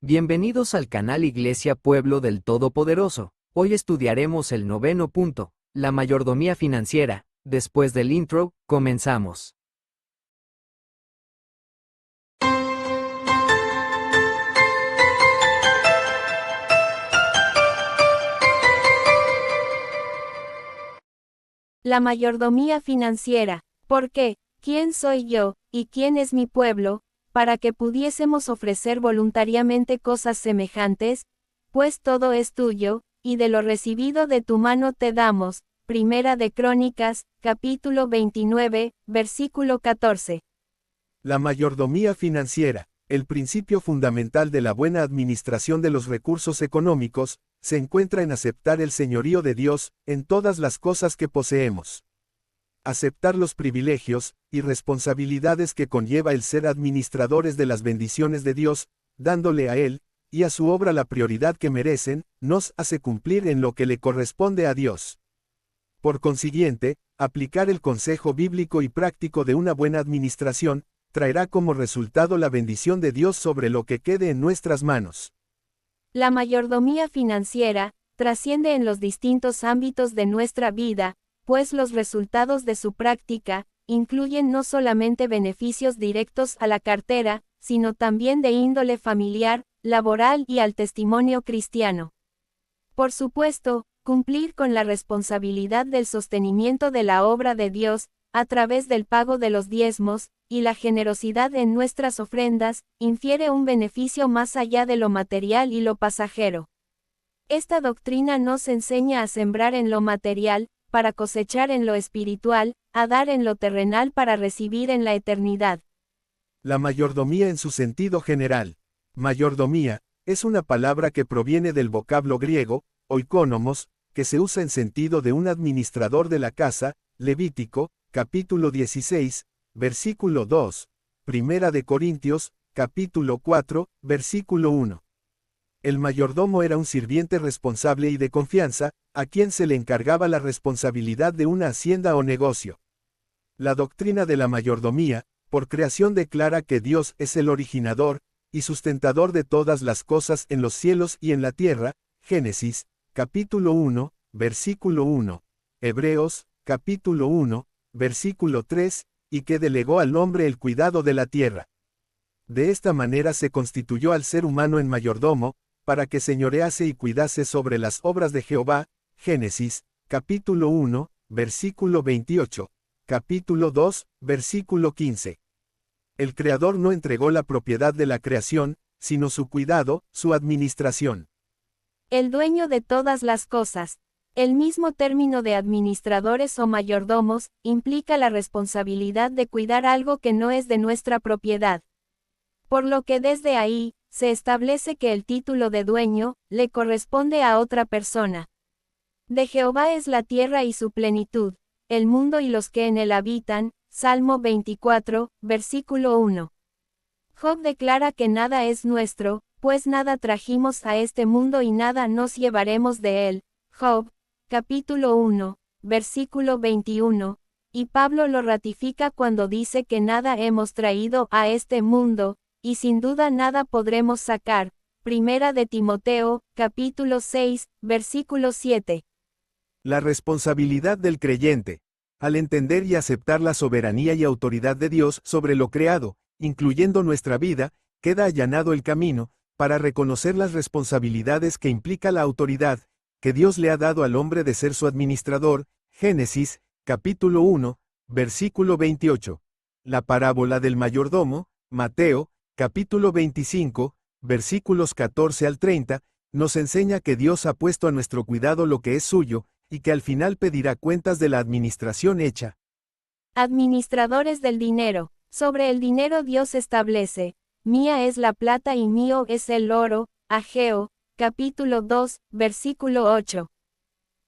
Bienvenidos al canal Iglesia Pueblo del Todopoderoso. Hoy estudiaremos el 9º punto, la mayordomía financiera. Después del intro, comenzamos. La mayordomía financiera. ¿Por qué? ¿Quién soy yo, y quién es mi pueblo, para que pudiésemos ofrecer voluntariamente cosas semejantes? Pues todo es tuyo, y de lo recibido de tu mano te damos. Primera de Crónicas, capítulo 29, versículo 14. La mayordomía financiera, el principio fundamental de la buena administración de los recursos económicos, se encuentra en aceptar el señorío de Dios en todas las cosas que poseemos. Aceptar los privilegios y responsabilidades que conlleva el ser administradores de las bendiciones de Dios, dándole a Él y a su obra la prioridad que merecen, nos hace cumplir en lo que le corresponde a Dios. Por consiguiente, aplicar el consejo bíblico y práctico de una buena administración, traerá como resultado la bendición de Dios sobre lo que quede en nuestras manos. La mayordomía financiera trasciende en los distintos ámbitos de nuestra vida, pues los resultados de su práctica incluyen no solamente beneficios directos a la cartera, sino también de índole familiar, laboral y al testimonio cristiano. Por supuesto, cumplir con la responsabilidad del sostenimiento de la obra de Dios, a través del pago de los diezmos, y la generosidad en nuestras ofrendas, infiere un beneficio más allá de lo material y lo pasajero. Esta doctrina nos enseña a sembrar en lo material, para cosechar en lo espiritual, a dar en lo terrenal para recibir en la eternidad. La mayordomía en su sentido general. Mayordomía es una palabra que proviene del vocablo griego, oikonomos, que se usa en sentido de un administrador de la casa. Levítico, capítulo 16, versículo 2, Primera de Corintios, capítulo 4, versículo 1. El mayordomo era un sirviente responsable y de confianza, a quien se le encargaba la responsabilidad de una hacienda o negocio. La doctrina de la mayordomía, por creación declara que Dios es el originador y sustentador de todas las cosas en los cielos y en la tierra. Génesis, capítulo 1, versículo 1. Hebreos, capítulo 1, versículo 3, y que delegó al hombre el cuidado de la tierra. De esta manera se constituyó al ser humano en mayordomo, para que señorease y cuidase sobre las obras de Jehová. Génesis, capítulo 1, versículo 28, capítulo 2, versículo 15. El Creador no entregó la propiedad de la creación, sino su cuidado, su administración. El dueño de todas las cosas. El mismo término de administradores o mayordomos implica la responsabilidad de cuidar algo que no es de nuestra propiedad. Por lo que desde ahí, se establece que el título de dueño le corresponde a otra persona. De Jehová es la tierra y su plenitud, el mundo y los que en él habitan. Salmo 24, versículo 1. Job declara que nada es nuestro, pues nada trajimos a este mundo y nada nos llevaremos de él. Job, capítulo 1, versículo 21, y Pablo lo ratifica cuando dice que nada hemos traído a este mundo, y sin duda nada podremos sacar. Primera de Timoteo, capítulo 6, versículo 7. La responsabilidad del creyente. Al entender y aceptar la soberanía y autoridad de Dios sobre lo creado, incluyendo nuestra vida, queda allanado el camino, para reconocer las responsabilidades que implica la autoridad que Dios le ha dado al hombre de ser su administrador. Génesis, capítulo 1, versículo 28. La parábola del mayordomo, Mateo, capítulo 25, versículos 14 al 30, nos enseña que Dios ha puesto a nuestro cuidado lo que es suyo, y que al final pedirá cuentas de la administración hecha. Administradores del dinero. Sobre el dinero Dios establece: mía es la plata y mío es el oro. Ageo, capítulo 2, versículo 8.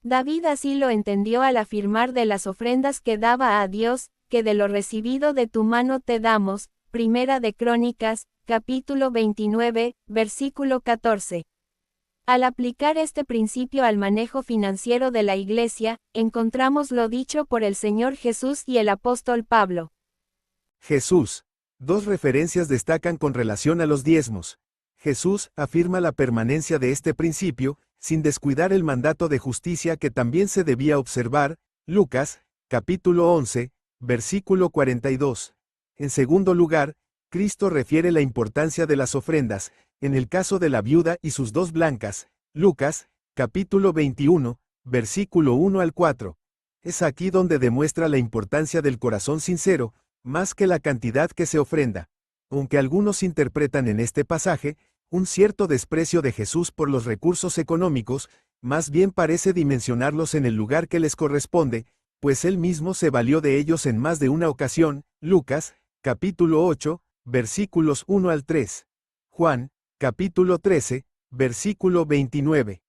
David así lo entendió al afirmar de las ofrendas que daba a Dios, que de lo recibido de tu mano te damos. Primera de Crónicas, capítulo 29, versículo 14. Al aplicar este principio al manejo financiero de la Iglesia, encontramos lo dicho por el Señor Jesús y el apóstol Pablo. Jesús. Dos referencias destacan con relación a los diezmos. Jesús afirma la permanencia de este principio, sin descuidar el mandato de justicia que también se debía observar, Lucas, capítulo 11, versículo 42. En segundo lugar, Cristo refiere la importancia de las ofrendas, en el caso de la viuda y sus dos blancas, Lucas, capítulo 21, versículo 1 al 4. Es aquí donde demuestra la importancia del corazón sincero, más que la cantidad que se ofrenda. Aunque algunos interpretan en este pasaje un cierto desprecio de Jesús por los recursos económicos, más bien parece dimensionarlos en el lugar que les corresponde, pues él mismo se valió de ellos en más de una ocasión, Lucas, capítulo 8, versículos 1 al 3. Juan, capítulo 13, versículo 29.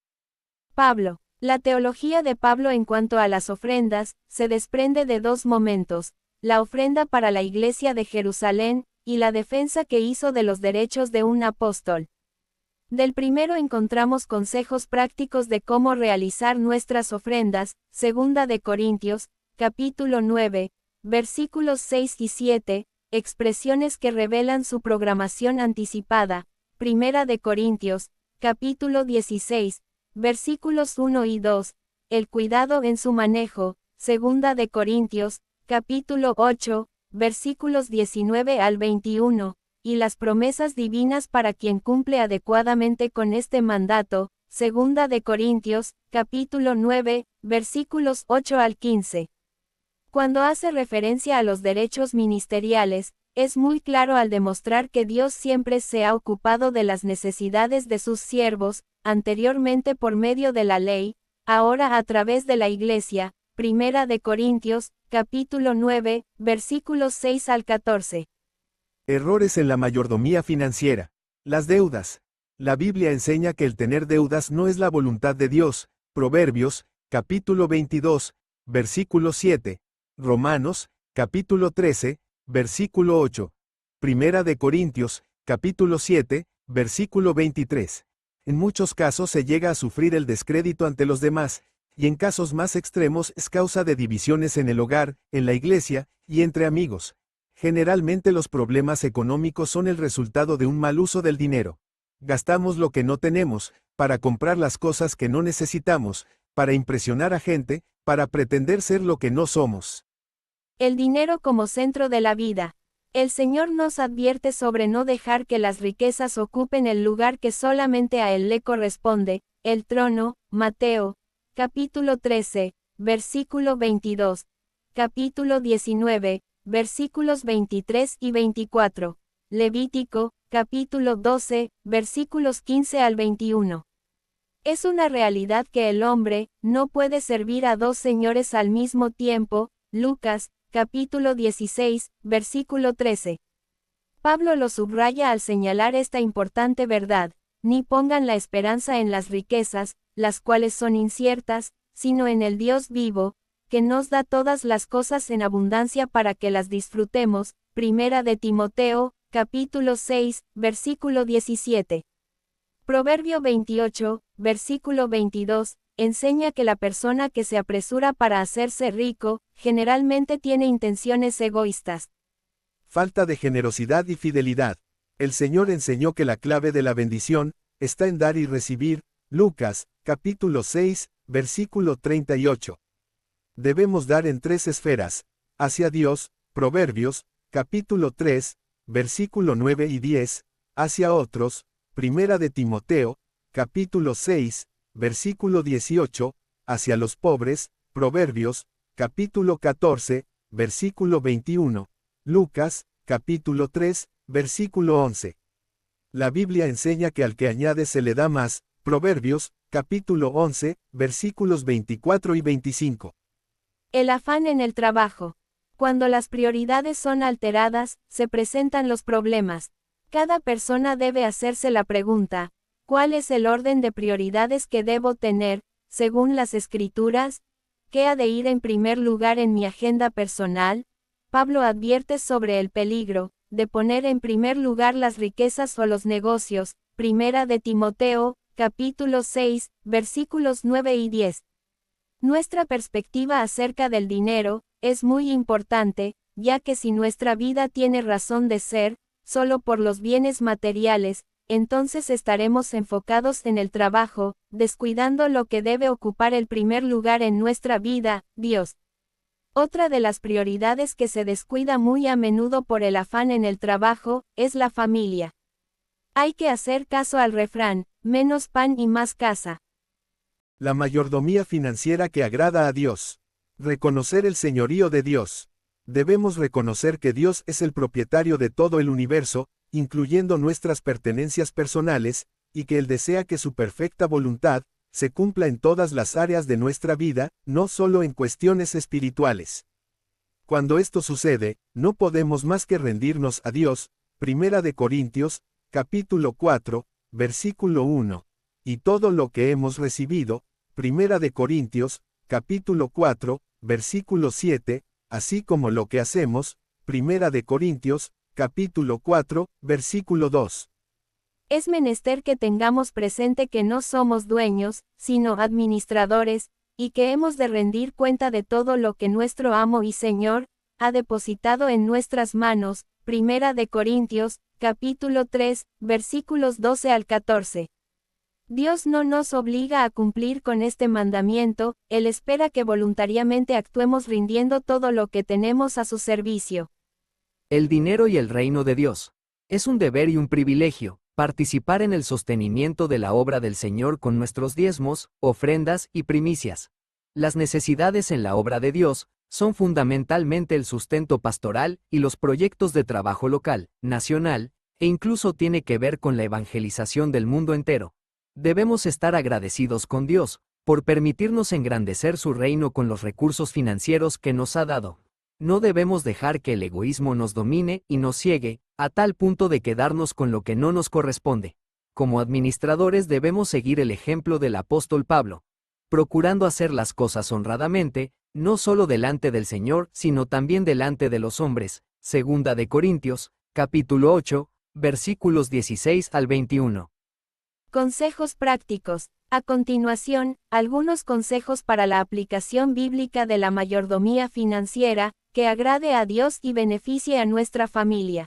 Pablo. La teología de Pablo en cuanto a las ofrendas, se desprende de dos momentos, la ofrenda para la Iglesia de Jerusalén, y la defensa que hizo de los derechos de un apóstol. Del primero encontramos consejos prácticos de cómo realizar nuestras ofrendas, segunda de Corintios, capítulo 9, versículos 6 y 7, expresiones que revelan su programación anticipada, primera de Corintios, capítulo 16, versículos 1 y 2, el cuidado en su manejo, segunda de Corintios, capítulo 8, versículos 19 al 21, y las promesas divinas para quien cumple adecuadamente con este mandato, segunda de Corintios, capítulo 9, versículos 8 al 15. Cuando hace referencia a los derechos ministeriales, es muy claro al demostrar que Dios siempre se ha ocupado de las necesidades de sus siervos, anteriormente por medio de la ley, ahora a través de la Iglesia, primera de Corintios, capítulo 9, versículos 6 al 14. Errores en la mayordomía financiera. Las deudas. La Biblia enseña que el tener deudas no es la voluntad de Dios. Proverbios, capítulo 22, versículo 7. Romanos, capítulo 13, versículo 8. Primera de Corintios, capítulo 7, versículo 23. En muchos casos se llega a sufrir el descrédito ante los demás, y en casos más extremos es causa de divisiones en el hogar, en la iglesia, y entre amigos. Generalmente los problemas económicos son el resultado de un mal uso del dinero. Gastamos lo que no tenemos, para comprar las cosas que no necesitamos, para impresionar a gente, para pretender ser lo que no somos. El dinero como centro de la vida. El Señor nos advierte sobre no dejar que las riquezas ocupen el lugar que solamente a Él le corresponde, el trono, Mateo, capítulo 13, versículo 22, capítulo 19, versículos 23 y 24, Levítico, capítulo 12, versículos 15 al 21. Es una realidad que el hombre no puede servir a dos señores al mismo tiempo, Lucas, capítulo 16, versículo 13. Pablo lo subraya al señalar esta importante verdad, ni pongan la esperanza en las riquezas, las cuales son inciertas, sino en el Dios vivo, que nos da todas las cosas en abundancia para que las disfrutemos. Primera de Timoteo, capítulo 6, versículo 17. Proverbio 28, versículo 22, enseña que la persona que se apresura para hacerse rico, generalmente tiene intenciones egoístas. Falta de generosidad y fidelidad. El Señor enseñó que la clave de la bendición está en dar y recibir. Lucas, capítulo 6, versículo 38. Debemos dar en tres esferas: hacia Dios, Proverbios, capítulo 3, versículo 9 y 10, hacia otros, Primera de Timoteo, capítulo 6, versículo 18, hacia los pobres, Proverbios, capítulo 14, versículo 21, Lucas, capítulo 3, versículo 11. La Biblia enseña que al que añade se le da más, Proverbios, capítulo 11, versículos 24 y 25. El afán en el trabajo. Cuando las prioridades son alteradas, se presentan los problemas. Cada persona debe hacerse la pregunta: ¿cuál es el orden de prioridades que debo tener, según las Escrituras? ¿Qué ha de ir en primer lugar en mi agenda personal? Pablo advierte sobre el peligro de poner en primer lugar las riquezas o los negocios. Primera de Timoteo, capítulo 6, versículos 9 y 10. Nuestra perspectiva acerca del dinero es muy importante, ya que si nuestra vida tiene razón de ser, solo por los bienes materiales, entonces estaremos enfocados en el trabajo, descuidando lo que debe ocupar el primer lugar en nuestra vida, Dios. Otra de las prioridades que se descuida muy a menudo por el afán en el trabajo, es la familia. Hay que hacer caso al refrán, menos pan y más casa. La mayordomía financiera que agrada a Dios. Reconocer el señorío de Dios. Debemos reconocer que Dios es el propietario de todo el universo, incluyendo nuestras pertenencias personales, y que Él desea que su perfecta voluntad se cumpla en todas las áreas de nuestra vida, no solo en cuestiones espirituales. Cuando esto sucede, no podemos más que rendirnos a Dios. 1 Corintios, capítulo 4, versículo 1. Y todo lo que hemos recibido, 1 Corintios, capítulo 4, versículo 7, así como lo que hacemos, 1 Corintios, capítulo 4, versículo 2. Es menester que tengamos presente que no somos dueños, sino administradores, y que hemos de rendir cuenta de todo lo que nuestro amo y Señor ha depositado en nuestras manos. 1 Corintios, capítulo 3, versículos 12 al 14. Dios no nos obliga a cumplir con este mandamiento, Él espera que voluntariamente actuemos rindiendo todo lo que tenemos a su servicio. El dinero y el reino de Dios. Es un deber y un privilegio participar en el sostenimiento de la obra del Señor con nuestros diezmos, ofrendas y primicias. Las necesidades en la obra de Dios son fundamentalmente el sustento pastoral y los proyectos de trabajo local, nacional, e incluso tiene que ver con la evangelización del mundo entero. Debemos estar agradecidos con Dios por permitirnos engrandecer su reino con los recursos financieros que nos ha dado. No debemos dejar que el egoísmo nos domine y nos ciegue, a tal punto de quedarnos con lo que no nos corresponde. Como administradores debemos seguir el ejemplo del apóstol Pablo, procurando hacer las cosas honradamente, no solo delante del Señor, sino también delante de los hombres. 2 Corintios, capítulo 8, versículos 16 al 21. Consejos prácticos. A continuación, algunos consejos para la aplicación bíblica de la mayordomía financiera, que agrade a Dios y beneficie a nuestra familia.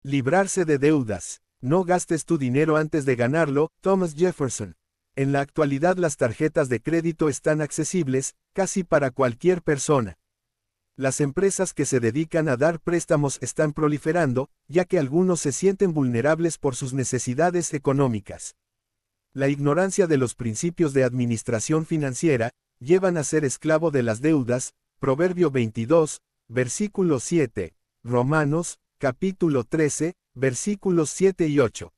Librarse de deudas. No gastes tu dinero antes de ganarlo. Thomas Jefferson. En la actualidad las tarjetas de crédito están accesibles, casi para cualquier persona. Las empresas que se dedican a dar préstamos están proliferando, ya que algunos se sienten vulnerables por sus necesidades económicas. La ignorancia de los principios de administración financiera llevan a ser esclavo de las deudas. Proverbio 22, versículo 7, Romanos, capítulo 13, versículos 7 y 8.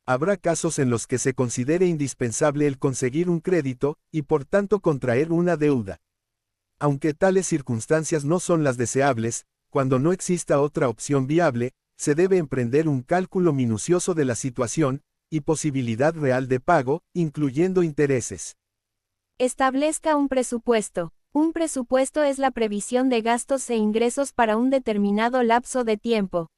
Habrá casos en los que se considere indispensable el conseguir un crédito, y por tanto contraer una deuda. Aunque tales circunstancias no son las deseables, cuando no exista otra opción viable, se debe emprender un cálculo minucioso de la situación y posibilidad real de pago, incluyendo intereses. Establezca un presupuesto. Un presupuesto es la previsión de gastos e ingresos para un determinado lapso de tiempo.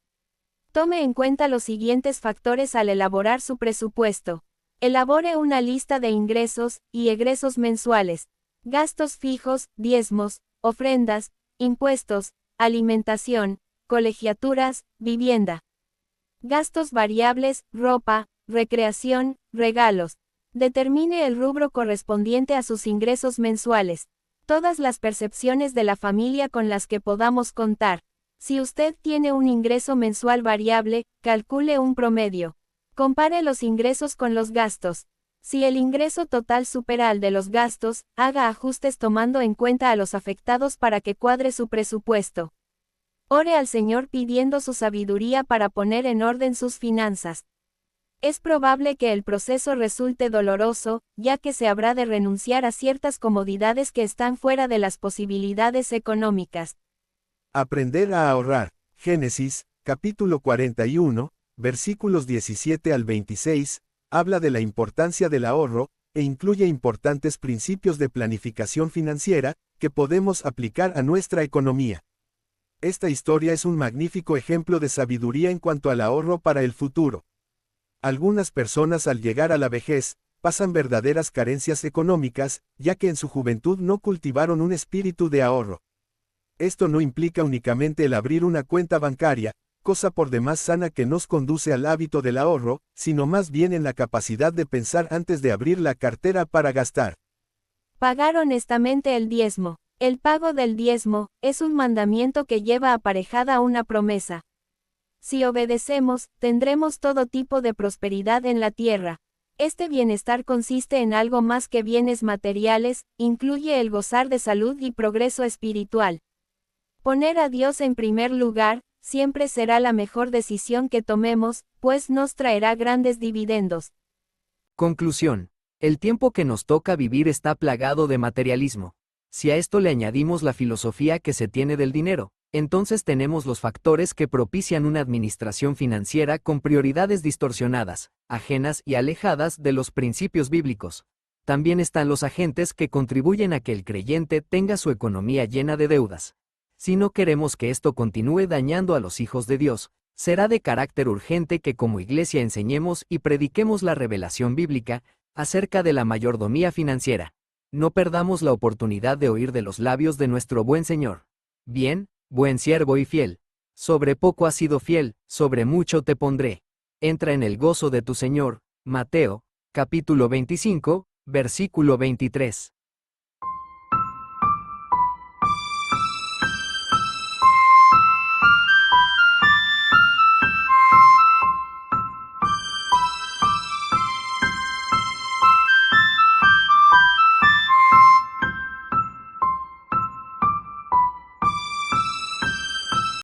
Tome en cuenta los siguientes factores al elaborar su presupuesto. Elabore una lista de ingresos y egresos mensuales, gastos fijos, diezmos, ofrendas, impuestos, alimentación, colegiaturas, vivienda. Gastos variables, ropa, recreación, regalos. Determine el rubro correspondiente a sus ingresos mensuales. Todas las percepciones de la familia con las que podamos contar. Si usted tiene un ingreso mensual variable, calcule un promedio. Compare los ingresos con los gastos. Si el ingreso total supera al de los gastos, haga ajustes tomando en cuenta a los afectados para que cuadre su presupuesto. Ore al Señor pidiendo su sabiduría para poner en orden sus finanzas. Es probable que el proceso resulte doloroso, ya que se habrá de renunciar a ciertas comodidades que están fuera de las posibilidades económicas. Aprender a ahorrar. Génesis, capítulo 41, versículos 17 al 26, habla de la importancia del ahorro, e incluye importantes principios de planificación financiera, que podemos aplicar a nuestra economía. Esta historia es un magnífico ejemplo de sabiduría en cuanto al ahorro para el futuro. Algunas personas al llegar a la vejez, pasan verdaderas carencias económicas, ya que en su juventud no cultivaron un espíritu de ahorro. Esto no implica únicamente el abrir una cuenta bancaria, cosa por demás sana que nos conduce al hábito del ahorro, sino más bien en la capacidad de pensar antes de abrir la cartera para gastar. Pagar honestamente el diezmo. El pago del diezmo es un mandamiento que lleva aparejada una promesa. Si obedecemos, tendremos todo tipo de prosperidad en la tierra. Este bienestar consiste en algo más que bienes materiales, incluye el gozar de salud y progreso espiritual. Poner a Dios en primer lugar, siempre será la mejor decisión que tomemos, pues nos traerá grandes dividendos. Conclusión. El tiempo que nos toca vivir está plagado de materialismo. Si a esto le añadimos la filosofía que se tiene del dinero, entonces tenemos los factores que propician una administración financiera con prioridades distorsionadas, ajenas y alejadas de los principios bíblicos. También están los agentes que contribuyen a que el creyente tenga su economía llena de deudas. Si no queremos que esto continúe dañando a los hijos de Dios, será de carácter urgente que como iglesia enseñemos y prediquemos la revelación bíblica acerca de la mayordomía financiera. No perdamos la oportunidad de oír de los labios de nuestro buen Señor. Bien, buen siervo y fiel. Sobre poco has sido fiel, sobre mucho te pondré. Entra en el gozo de tu Señor. Mateo, capítulo 25, versículo 23.